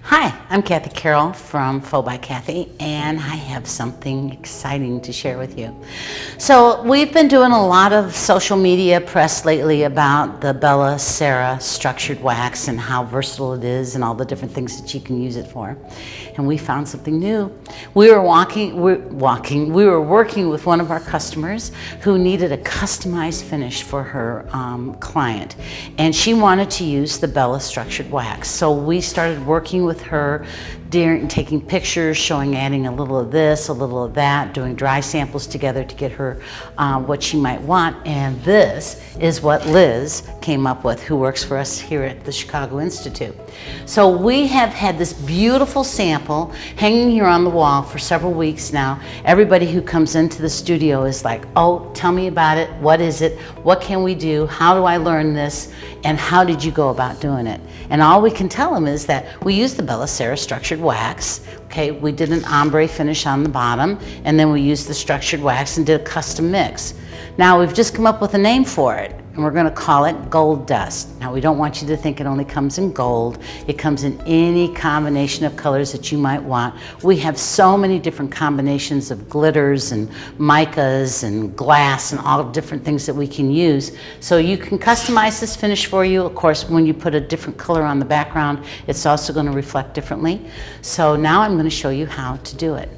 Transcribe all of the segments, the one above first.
Hi, I'm Kathy Carroll from Faux by Kathy, and I have something exciting to share with you. So we've been doing a lot of social media press lately about the Bella Cera structured wax and how versatile it is and all the different things that you can use it for. And we found something new. We were working with one of our customers who needed a customized finish for her client, and she wanted to use the Bella structured wax. So we started working with her, taking pictures, adding a little of this, a little of that, doing dry samples together to get her what she might want. And this is what Liz came up with, who works for us here at the Chicago Institute. So we have had this beautiful sample hanging here on the wall for several weeks now. Everybody who comes into the studio is like, oh, tell me about it. What is it? What can we do? How do I learn this? And how did you go about doing it? And all we can tell them is that we used the Bella Cera structured wax. Okay, we did an ombre finish on the bottom, and then we used the structured wax and did a custom mix. Now we've just come up with a name for it, and we're going to call it Gold Dust. Now we don't want you to think it only comes in gold. It comes in any combination of colors that you might want. We have so many different combinations of glitters and micas and glass and all different things that we can use. So you can customize this finish for you. Of course, when you put a different color on the background, it's also going to reflect differently. So now I'm going to show you how to do it.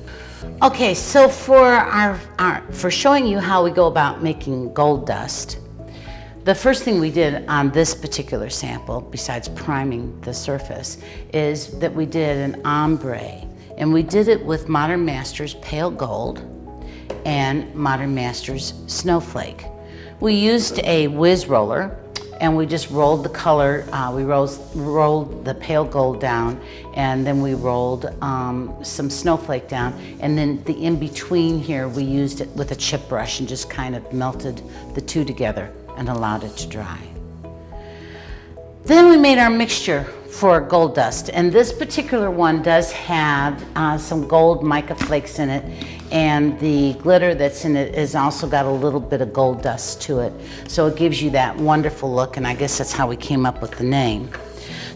Okay, so for showing you how we go about making gold dust, the first thing we did on this particular sample, besides priming the surface, is that we did an ombre. And we did it with Modern Masters Pale Gold and Modern Masters Snowflake. We used a whiz roller, and we just rolled the color. We rolled the pale gold down, and then we rolled some snowflake down, and then the in-between here, we used it with a chip brush and just kind of melted the two together and allowed it to dry. Then we made our mixture for gold dust, and this particular one does have some gold mica flakes in it, and the glitter that's in it has also got a little bit of gold dust to it, so it gives you that wonderful look, and I guess that's how we came up with the name.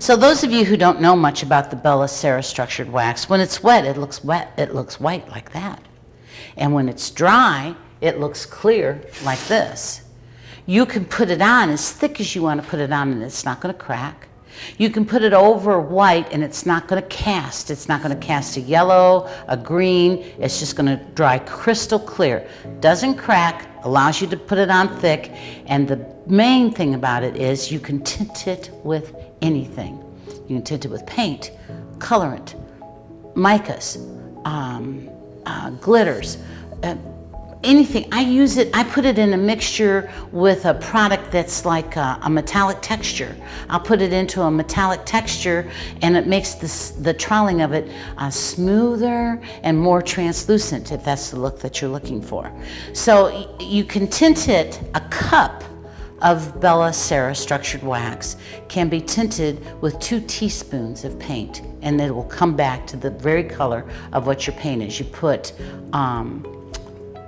So those of you who don't know much about the Bella Cera structured wax, when it's wet, it looks white like that, and when it's dry, it looks clear like this. You can put it on as thick as you want to put it on, and it's not going to crack. You can put it over white, and it's not going to cast. It's not going to cast a yellow, a green. It's just going to dry crystal clear. Doesn't crack, allows you to put it on thick, and the main thing about it is you can tint it with anything. You can tint it with paint, colorant, micas, glitters, anything. I put it in a mixture with a product that's like a metallic texture. I'll put it into a metallic texture, and it makes the troweling of it smoother and more translucent, if that's the look that you're looking for. So you can tint it. A cup of Bella Cera structured wax can be tinted with 2 teaspoons of paint, and it will come back to the very color of what your paint is. You put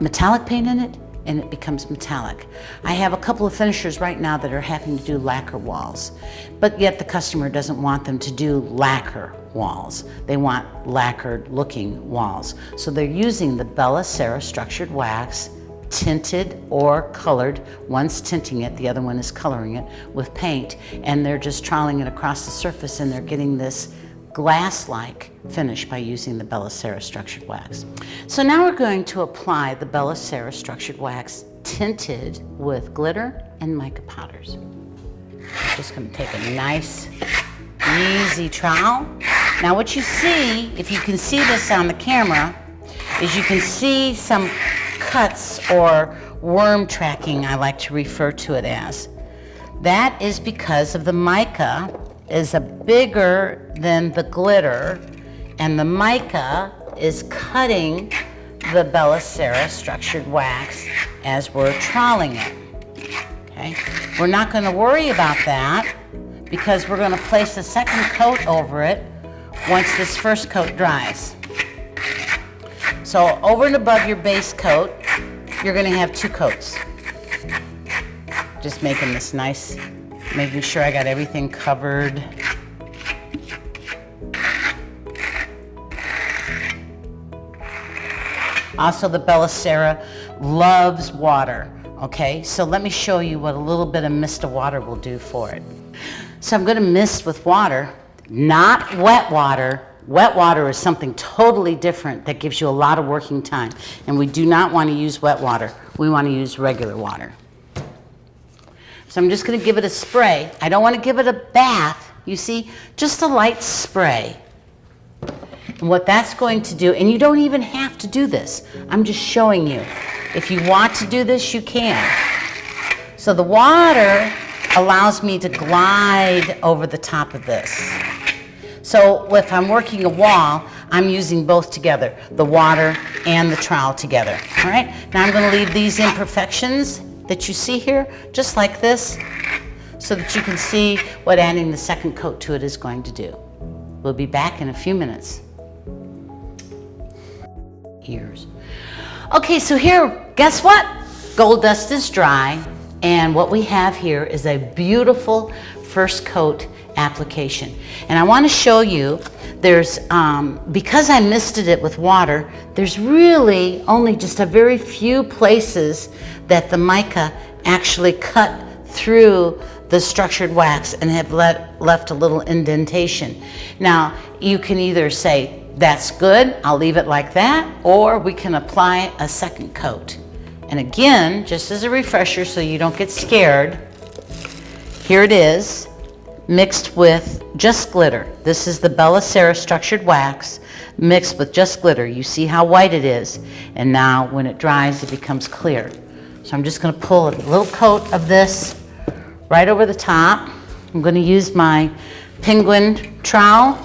metallic paint in it, and it becomes metallic. I have a couple of finishers right now that are having to do lacquer walls, but yet the customer doesn't want them to do lacquer walls. They want lacquered looking walls. So they're using the Bella Cera structured wax, tinted or colored. One's tinting it, the other one is coloring it with paint, and they're just troweling it across the surface, and they're getting this glass-like finish by using the Bella Cera structured wax. So now we're going to apply the Bella Cera structured wax tinted with glitter and mica powders. I'm just going to take a nice, easy trowel. Now what you see, if you can see this on the camera, is you can see some cuts or worm tracking, I like to refer to it as. That is because of the mica is bigger than the glitter, and the mica is cutting the Bella Cera structured wax as we're troweling it. Okay, we're not going to worry about that because we're going to place a second coat over it once this first coat dries. So over and above your base coat, you're going to have 2 coats. Just making this nice, making sure I got everything covered. Also, the Belicera loves water. Okay, so let me show you what a little bit of mist of water will do for it. So I'm going to mist with water, not wet water. Wet water is something totally different that gives you a lot of working time. And we do not want to use wet water. We want to use regular water. So I'm just going to give it a spray. I don't want to give it a bath. You see, just a light spray. And what that's going to do, and you don't even have to do this. I'm just showing you. If you want to do this, you can. So the water allows me to glide over the top of this. So if I'm working a wall, I'm using both together, the water and the trowel together. All right, now I'm going to leave these imperfections that you see here, just like this, so that you can see what adding the second coat to it is going to do. We'll be back in a few minutes. Ears. Okay, so here, guess what? Gold dust is dry, and what we have here is a beautiful first coat application. And I want to show you, there's, because I misted it with water, there's really only just a very few places that the mica actually cut through the structured wax and have left a little indentation. Now, you can either say, that's good, I'll leave it like that, or we can apply a second coat. And again, just as a refresher so you don't get scared, here it is, mixed with just glitter. This is the Belicera structured wax mixed with just glitter. You see how white it is, and now when it dries it becomes clear. So I'm just going to pull a little coat of this right over the top. I'm going to use my penguin trowel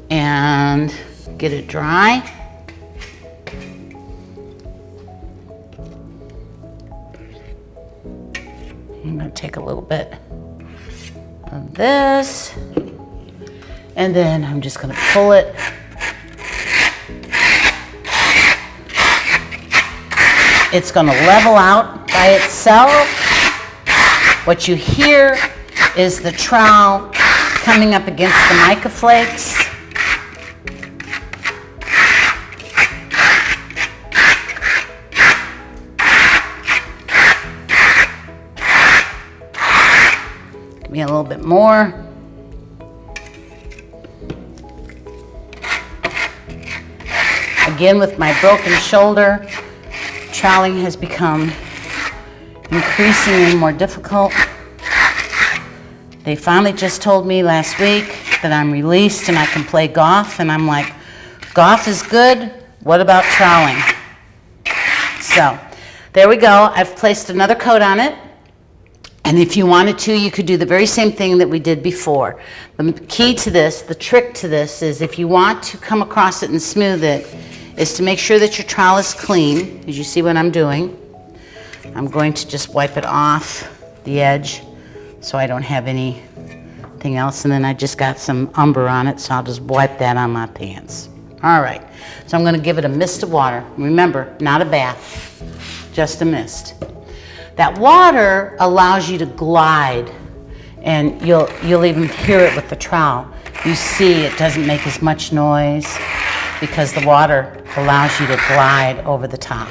and get it dry. I'm going to take a little bit of this, and then I'm just going to pull it. It's going to level out by itself. What you hear is the trowel coming up against the mica flakes. Give me a little bit more. Again, with my broken shoulder, troweling has become increasingly more difficult. They finally just told me last week that I'm released and I can play golf, and I'm like, golf is good, what about troweling? So there we go. I've placed another coat on it, and if you wanted to, you could do the very same thing that we did before. The key to this, the trick to this, is if you want to come across it and smooth it, is to make sure that your trowel is clean, as you see what I'm doing. I'm going to just wipe it off the edge so I don't have anything else, and then I just got some Ombre on it, so I'll just wipe that on my pants. All right, so I'm going to give it a mist of water. Remember, not a bath, just a mist. That water allows you to glide, and you'll even hear it with the trowel. You see it doesn't make as much noise because the water allows you to glide over the top.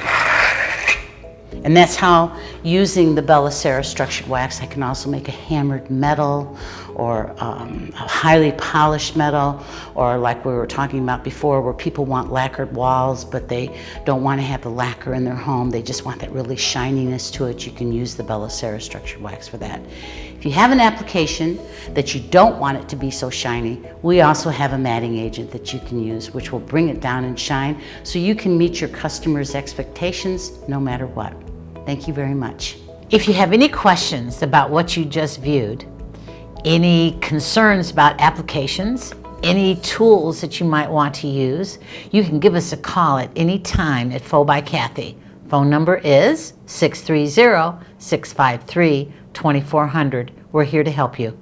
And that's how, using the Belicera structured wax, I can also make a hammered metal or a highly polished metal, or like we were talking about before, where people want lacquered walls, but they don't want to have the lacquer in their home. They just want that really shininess to it. You can use the Belicera structured wax for that. If you have an application that you don't want it to be so shiny, we also have a matting agent that you can use, which will bring it down and shine so you can meet your customers' expectations no matter what. Thank you very much. If you have any questions about what you just viewed, any concerns about applications, any tools that you might want to use, you can give us a call at any time at Faux by Kathy. Phone number is 630-653-2400. We're here to help you.